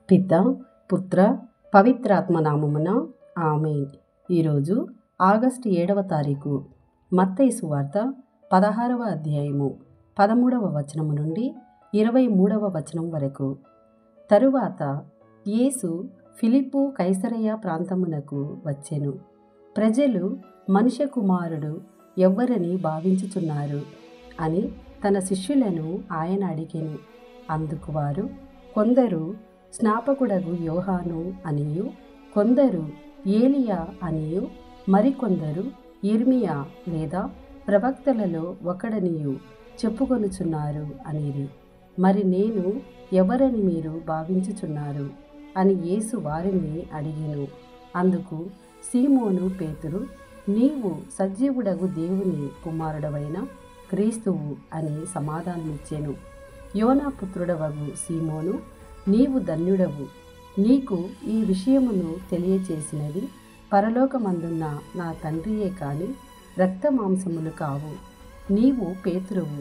పిత పుత్ర పవిత్రాత్మ నామమున ఆమేన్. ఈరోజు ఆగస్టు 7వ తారీఖు. మత్తయి సువార్త 16వ అధ్యాయము 13వ వచనము నుండి 23వ వచనం వరకు. తరువాత యేసు ఫిలిప్పు కైసరయ ప్రాంతమునకు వచ్చెను. ప్రజలు మనుష్య కుమారుడు ఎవ్వరని భావించుచున్నారు అని తన శిష్యులను ఆయన అడిగెను. అందుకు వారు, కొందరు స్నాపకుడగు యోహాను అనియు, కొందరు ఏలియా అనియు, మరికొందరు యిర్మియా లేదా ప్రవక్తలలో ఒకడనియు చెప్పుకొనుచున్నారు అనిరి. మరి నేను ఎవరని మీరు భావించుచున్నారు అని యేసు వారిని అడిగెను. అందుకు సీమోను పేతురు, నీవు సజీవుడగు దేవుని కుమారుడవైన క్రీస్తువు అని సమాధానమిచ్చెను. యోనా పుత్రుడవగు సీమోను, నీవు ధన్యుడవు, నీకు ఈ విషయమును తెలియచేసినది పరలోకమందున్న నా తండ్రియే కాని రక్తమాంసములు కావు. నీవు పేతురువు,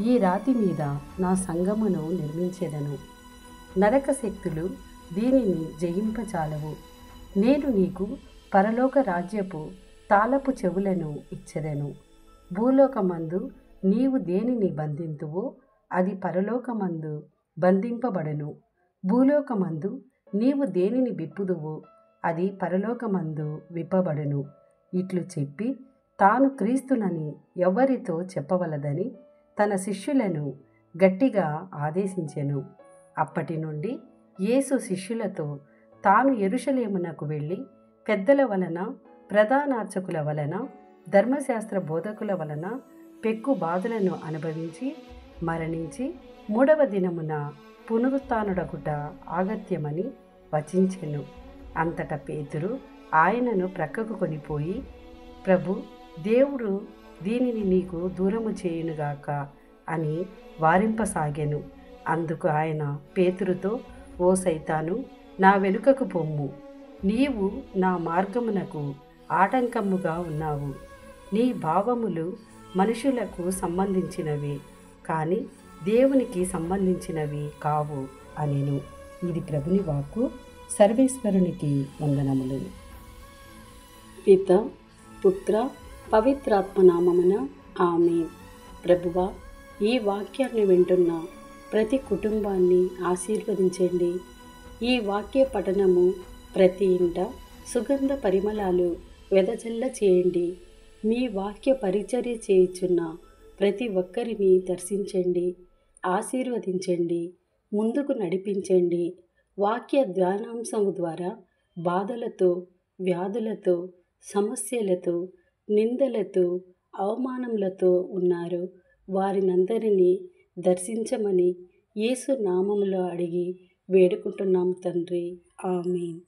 ఈ రాతి మీద నా సంఘమును నిర్మించెదను. నరక శక్తులు దీనిని జయింపజాలవు. నేను నీకు పరలోక రాజ్యపు తాళపు చెవులను ఇచ్చెదను. భూలోకమందు నీవు దేనిని బంధింతువో అది పరలోకమందు బంధింపబడును. భూలోకమందు నీవు దేనిని విప్పుదువో అది పరలోకమందు విప్పబడును. ఇట్లు చెప్పి తాను క్రీస్తునని ఎవరితో చెప్పవలదని తన శిష్యులను గట్టిగా ఆదేశించెను. అప్పటి నుండి యేసు శిష్యులతో తాను యెరూషలేమునకు వెళ్ళి పెద్దల వలన, ప్రధానార్చకుల వలన, ధర్మశాస్త్ర బోధకుల వలన పెక్కు బాధలను అనుభవించి మరణించి 3వ దినమున పునరుత్థానుడగుట ఆగత్యమని వచించెను. అంతట పేతురు ఆయనను ప్రక్కకు కొనిపోయి, ప్రభు, దేవుడు దీనిని నీకు దూరము చేయునుగాక అని వారింపసాగెను. అందుకు ఆయన పేతురుతో, ఓ సైతాను, నా వెనుకకు పొమ్ము, నీవు నా మార్గమునకు ఆటంకముగా ఉన్నావు. నీ భావములు మనుషులకు సంబంధించినవి కానీ దేవునికి సంబంధించినవి కావు అనెను. ఇది ప్రభుని వాక్కు. సర్వేశ్వరునికి వందనములు. పిత పుత్ర పవిత్రాత్మ నామమున ఆమేన్. ప్రభువా, ఈ వాక్యాన్ని వింటున్న ప్రతి కుటుంబాన్ని ఆశీర్వదించండి. ఈ వాక్య పఠనము ప్రతి ఇంట సుగంధ పరిమళాలు వెదజల్ల చేయండి. మీ వాక్య పరిచర్య చేయుచున్న ప్రతి ఒక్కరిని దర్శించండి, ఆశీర్వదించండి, ముందుకు నడిపించండి. వాక్య ధ్యానాంశము ద్వారా బాధలతో, వ్యాధులతో, సమస్యలతో, నిందలతో, అవమానములతో ఉన్నారు వారినందరినీ దర్శించమని యేసు నామములో అడిగి వేడుకుంటున్నాము తండ్రి. ఆమేన్.